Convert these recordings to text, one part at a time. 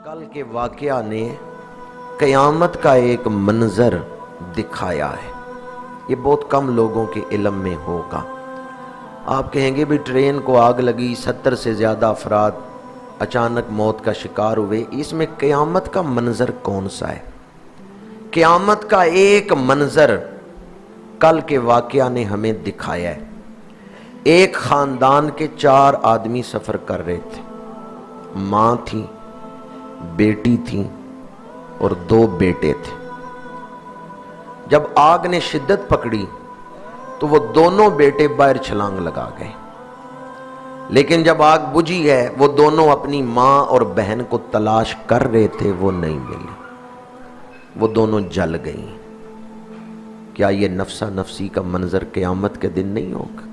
کل کے واقعہ نے قیامت کا ایک منظر دکھایا ہے۔ یہ بہت کم لوگوں کے علم میں ہوگا۔ آپ کہیں گے بھی ٹرین کو آگ لگی، 70 سے زیادہ افراد اچانک موت کا شکار ہوئے، اس میں قیامت کا منظر کون سا ہے؟ قیامت کا ایک منظر کل کے واقعہ نے ہمیں دکھایا ہے۔ ایک خاندان کے 4 آدمی سفر کر رہے تھے، ماں تھی، بیٹی تھی اور 2 بیٹے تھے۔ جب آگ نے شدت پکڑی تو وہ دونوں بیٹے باہر چھلانگ لگا گئے، لیکن جب آگ بجھی ہے وہ دونوں اپنی ماں اور بہن کو تلاش کر رہے تھے، وہ نہیں ملی، وہ دونوں جل گئیں۔ کیا یہ نفسا نفسی کا منظر قیامت کے دن نہیں ہوگا؟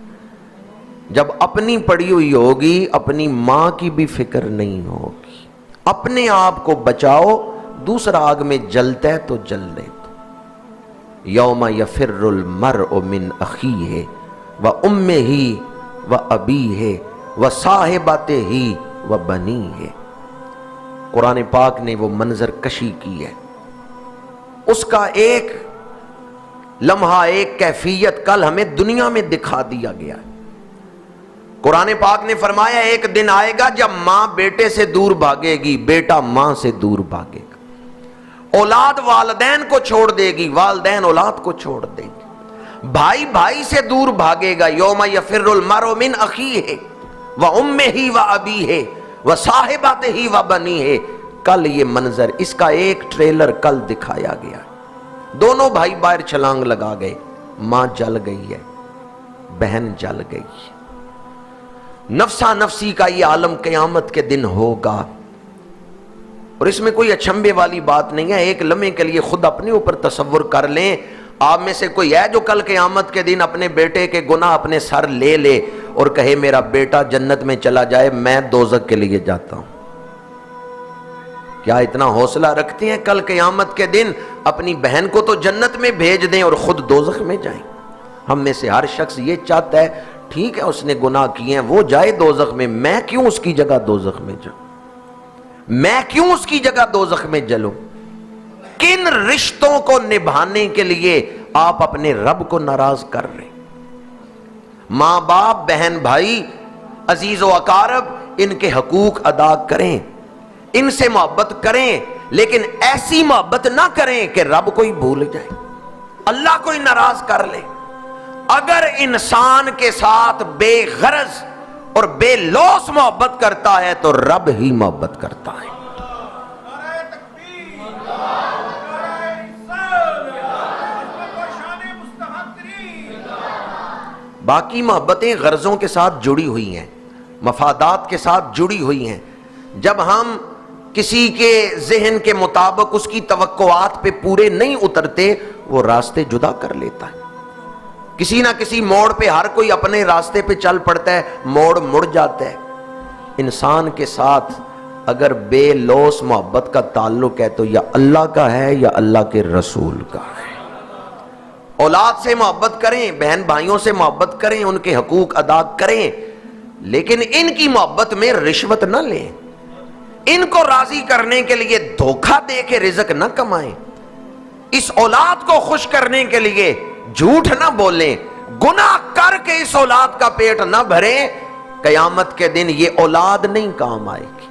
جب اپنی پڑی ہوئی ہوگی، اپنی ماں کی بھی فکر نہیں ہوگی۔ اپنے آپ کو بچاؤ، دوسرا آگ میں جلتا ہے تو جلنے دو۔ یوم یفر المرء من اخیہ وامہ وابیہ وصاحبتہ وبنیہ۔ قرآن پاک نے وہ منظر کشی کی ہے، اس کا ایک لمحہ، ایک کیفیت کل ہمیں دنیا میں دکھا دیا گیا ہے۔ قرآن پاک نے فرمایا ایک دن آئے گا جب ماں بیٹے سے دور بھاگے گی، بیٹا ماں سے دور بھاگے گا، اولاد والدین کو چھوڑ دے گی، والدین اولاد کو چھوڑ دے گی، بھائی بھائی سے دور بھاگے گا۔ یوم یفر المرء من اخیہ وامہ وابیہ وصاحبتہ وبنیہ۔ کل یہ منظر، اس کا ایک ٹریلر کل دکھایا گیا۔ دونوں بھائی باہر چھلانگ لگا گئے، ماں جل گئی ہے، بہن جل گئی ہے۔ نفسا نفسی کا یہ عالم قیامت کے دن ہوگا، اور اس میں کوئی اچھمبے والی بات نہیں ہے۔ ایک لمحے کے لیے خود اپنے اوپر تصور کر لیں، آپ میں سے کوئی ہے جو کل قیامت کے دن اپنے بیٹے کے گناہ اپنے سر لے لے اور کہے میرا بیٹا جنت میں چلا جائے، میں دوزخ کے لیے جاتا ہوں؟ کیا اتنا حوصلہ رکھتے ہیں کل قیامت کے دن اپنی بہن کو تو جنت میں بھیج دیں اور خود دوزخ میں جائیں؟ ہم میں سے ہر شخص یہ چاہتا ہے ٹھیک ہے اس نے گناہ کیے ہیں، وہ جائے دوزخ میں کیوں اس کی جگہ دوزخ میں جاؤں؟ میں کیوں اس کی جگہ دوزخ میں جلوں؟ کن رشتوں کو نبھانے کے لیے آپ اپنے رب کو ناراض کر رہے ہیں؟ ماں باپ، بہن بھائی، عزیز و اقارب، ان کے حقوق ادا کریں، ان سے محبت کریں، لیکن ایسی محبت نہ کریں کہ رب کو ہی بھول جائیں، اللہ کو ہی ناراض کر لیں۔ اگر انسان کے ساتھ بے غرض اور بے لوث محبت کرتا ہے تو رب ہی محبت کرتا ہے۔ باقی محبتیں غرضوں کے ساتھ جڑی ہوئی ہیں، مفادات کے ساتھ جڑی ہوئی ہیں۔ جب ہم کسی کے ذہن کے مطابق اس کی توقعات پہ پورے نہیں اترتے، وہ راستے جدا کر لیتا ہے۔ کسی نہ کسی موڑ پہ ہر کوئی اپنے راستے پہ چل پڑتا ہے، موڑ مڑ جاتا ہے۔ انسان کے ساتھ اگر بے لوث محبت کا تعلق ہے تو یا اللہ کا ہے یا اللہ کے رسول کا ہے۔ اولاد سے محبت کریں، بہن بھائیوں سے محبت کریں، ان کے حقوق ادا کریں، لیکن ان کی محبت میں رشوت نہ لیں، ان کو راضی کرنے کے لیے دھوکہ دے کے رزق نہ کمائیں، اس اولاد کو خوش کرنے کے لیے جھوٹ نہ بولیں، گناہ کر کے اس اولاد کا پیٹ نہ بھریں۔ قیامت کے دن یہ اولاد نہیں کام آئے گی،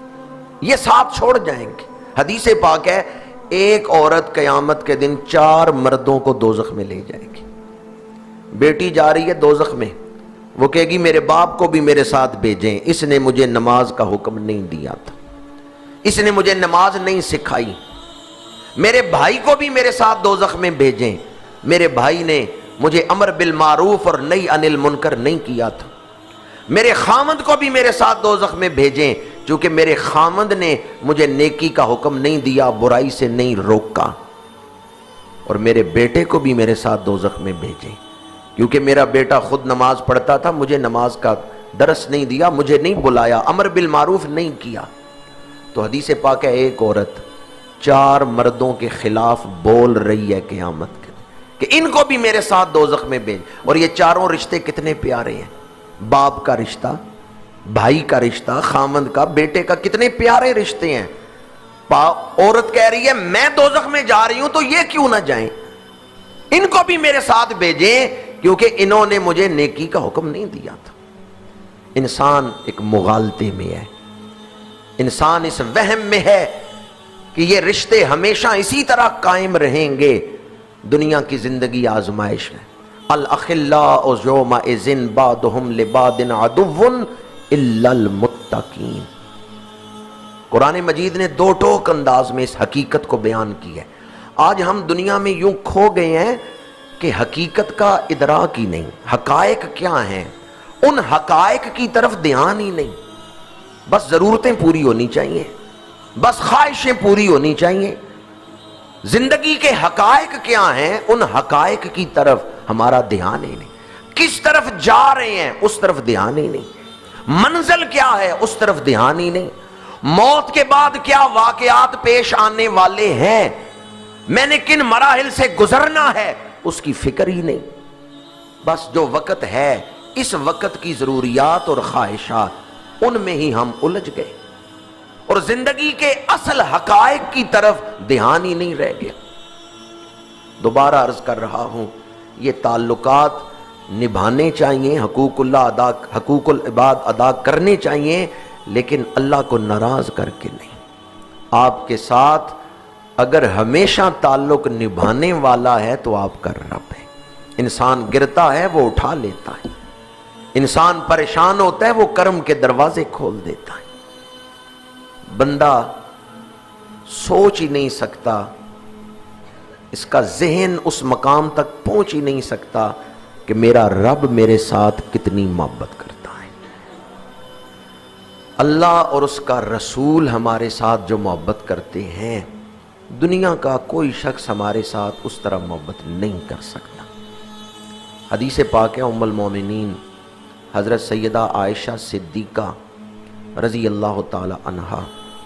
یہ ساتھ چھوڑ جائیں گے۔ حدیث پاک ہے ایک عورت قیامت کے دن 4 مردوں کو دوزخ میں لے جائے گی۔ بیٹی جا رہی ہے دوزخ میں، وہ کہے گی میرے باپ کو بھی میرے ساتھ بھیجیں، اس نے مجھے نماز کا حکم نہیں دیا تھا، اس نے مجھے نماز نہیں سکھائی، میرے بھائی کو بھی میرے ساتھ دوزخ میں بھیجیں، میرے بھائی نے مجھے امر بالمعروف اور نہی عن المنکر نہیں کیا تھا، میرے خامند کو بھی میرے ساتھ دوزخ میں بھیجیں چونکہ میرے خامند نے مجھے نیکی کا حکم نہیں دیا، برائی سے نہیں روکا، اور میرے بیٹے کو بھی میرے ساتھ دوزخ میں بھیجیں کیونکہ میرا بیٹا خود نماز پڑھتا تھا، مجھے نماز کا درس نہیں دیا، مجھے نہیں بلایا، امر بالمعروف نہیں کیا۔ تو حدیث پاک ہے ایک عورت 4 مردوں کے خلاف بول رہی ہے قیامت کے کہ ان کو بھی میرے ساتھ دوزخ میں بھیج۔ اور یہ 4 رشتے کتنے پیارے ہیں، باپ کا رشتہ، بھائی کا رشتہ، خامند کا، بیٹے کا، کتنے پیارے رشتے ہیں۔ عورت کہہ رہی ہے میں دوزخ میں جا رہی ہوں تو یہ کیوں نہ جائیں، ان کو بھی میرے ساتھ بھیجیں کیونکہ انہوں نے مجھے نیکی کا حکم نہیں دیا تھا۔ انسان ایک مغالطے میں ہے، انسان اس وہم میں ہے کہ یہ رشتے ہمیشہ اسی طرح قائم رہیں گے۔ دنیا کی زندگی آزمائش ہے۔ الاخلاء یومئذ بعضهم لبعض عدو الا المتقین۔ قرآن مجید نے دو ٹوک انداز میں اس حقیقت کو بیان کی ہے۔ آج ہم دنیا میں یوں کھو گئے ہیں کہ حقیقت کا ادراک ہی نہیں، حقائق کیا ہیں ان حقائق کی طرف دھیان ہی نہیں۔ بس ضرورتیں پوری ہونی چاہیے، بس خواہشیں پوری ہونی چاہیے۔ زندگی کے حقائق کیا ہیں ان حقائق کی طرف ہمارا دھیان ہی نہیں۔ کس طرف جا رہے ہیں اس طرف دھیان ہی نہیں۔ منزل کیا ہے اس طرف دھیان ہی نہیں۔ موت کے بعد کیا واقعات پیش آنے والے ہیں، میں نے کن مراحل سے گزرنا ہے اس کی فکر ہی نہیں۔ بس جو وقت ہے اس وقت کی ضروریات اور خواہشات ان میں ہی ہم الجھ گئے اور زندگی کے اصل حقائق کی طرف دھیان ہی نہیں رہ گیا۔ دوبارہ عرض کر رہا ہوں، یہ تعلقات نبھانے چاہیے، حقوق العباد ادا کرنے چاہیے، لیکن اللہ کو ناراض کر کے نہیں۔ آپ کے ساتھ اگر ہمیشہ تعلق نبھانے والا ہے تو آپ کا رب ہے۔ انسان گرتا ہے وہ اٹھا لیتا ہے، انسان پریشان ہوتا ہے وہ کرم کے دروازے کھول دیتا ہے۔ بندہ سوچ ہی نہیں سکتا، اس کا ذہن اس مقام تک پہنچ ہی نہیں سکتا کہ میرا رب میرے ساتھ کتنی محبت کرتا ہے۔ اللہ اور اس کا رسول ہمارے ساتھ جو محبت کرتے ہیں، دنیا کا کوئی شخص ہمارے ساتھ اس طرح محبت نہیں کر سکتا۔ حدیث پاک ہے، ام المومنین حضرت سیدہ عائشہ صدیقہ رضی اللہ تعالی عنہا،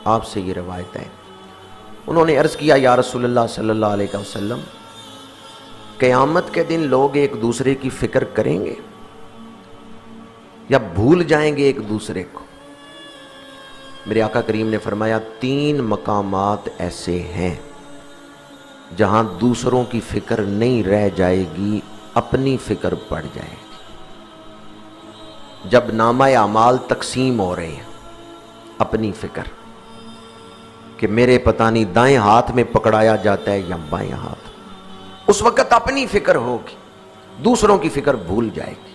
آپ سے یہ روایت ہے، انہوں نے عرض کیا یا رسول اللہ صلی اللہ علیہ وسلم، قیامت کے دن لوگ ایک دوسرے کی فکر کریں گے یا بھول جائیں گے ایک دوسرے کو؟ میرے آقا کریم نے فرمایا 3 مقامات ایسے ہیں جہاں دوسروں کی فکر نہیں رہ جائے گی، اپنی فکر پڑ جائے گی۔ جب نامہ اعمال تقسیم ہو رہے ہیں، اپنی فکر کہ میرے پتہ نہیں دائیں ہاتھ میں پکڑایا جاتا ہے یا بائیں ہاتھ، اس وقت اپنی فکر ہوگی، دوسروں کی فکر بھول جائے گی۔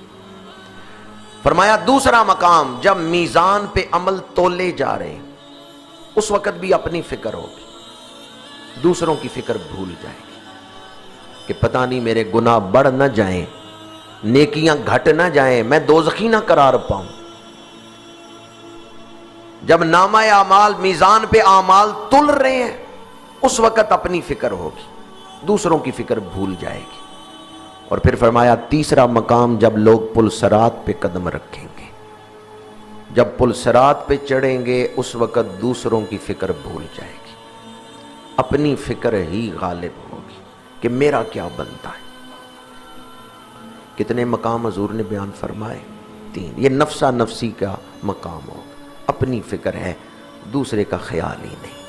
فرمایا دوسرا مقام جب میزان پہ عمل تولے جا رہے ہیں، اس وقت بھی اپنی فکر ہوگی، دوسروں کی فکر بھول جائے گی کہ پتہ نہیں میرے گناہ بڑھ نہ جائیں، نیکیاں گھٹ نہ جائیں، میں دوزخی نہ قرار پاؤں۔ جب نامہ اعمال میزان پہ اعمال تل رہے ہیں، اس وقت اپنی فکر ہوگی، دوسروں کی فکر بھول جائے گی۔ اور پھر فرمایا تیسرا مقام جب لوگ پل صراط پہ قدم رکھیں گے، جب پل صراط پہ چڑھیں گے اس وقت دوسروں کی فکر بھول جائے گی، اپنی فکر ہی غالب ہوگی کہ میرا کیا بنتا ہے۔ کتنے مقام حضور نے بیان فرمائے؟ 3۔ یہ نفسا نفسی کا مقام ہوگا، اپنی فکر ہے، دوسرے کا خیال ہی نہیں۔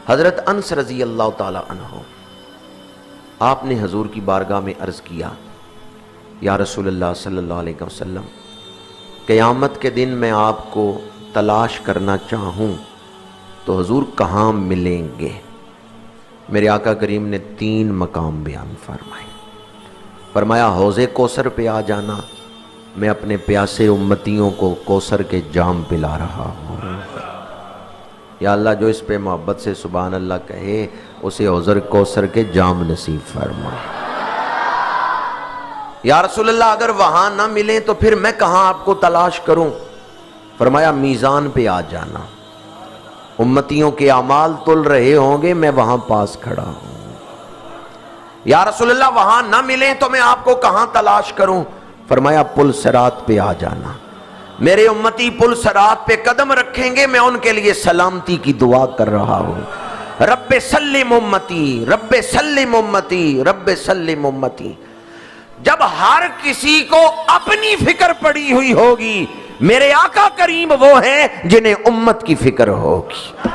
حضرت انس رضی اللہ تعالی عنہ، آپ نے حضور کی بارگاہ میں عرض کیا یا رسول اللہ صلی اللہ علیہ وسلم، قیامت کے دن میں آپ کو تلاش کرنا چاہوں تو حضور کہاں ملیں گے؟ میرے آقا کریم نے 3 مقام بیان فرمائے۔ فرمایا حوض کوثر پہ آ جانا، میں اپنے پیاسے امتیوں کو کوثر کے جام پلا رہا ہوں۔ یا اللہ جو اس پہ محبت سے سبحان اللہ کہے اسے حوض کوثر کے جام نصیب فرما۔ یا رسول اللہ اگر وہاں نہ ملیں تو پھر میں کہاں آپ کو تلاش کروں؟ فرمایا میزان پہ آ جانا، امتیوں کے اعمال تل رہے ہوں گے، میں وہاں پاس کھڑا ہوں۔ یا رسول اللہ وہاں نہ ملیں تو میں آپ کو کہاں تلاش کروں؟ فرمایا پل صراط پہ آ جانا، میرے امتی پل صراط پہ قدم رکھیں گے، میں ان کے لیے سلامتی کی دعا کر رہا ہوں۔ رب سلم امتی، رب سلم امتی، رب سلم امتی۔ جب ہر کسی کو اپنی فکر پڑی ہوئی ہوگی، میرے آقا کریم وہ ہیں جنہیں امت کی فکر ہوگی۔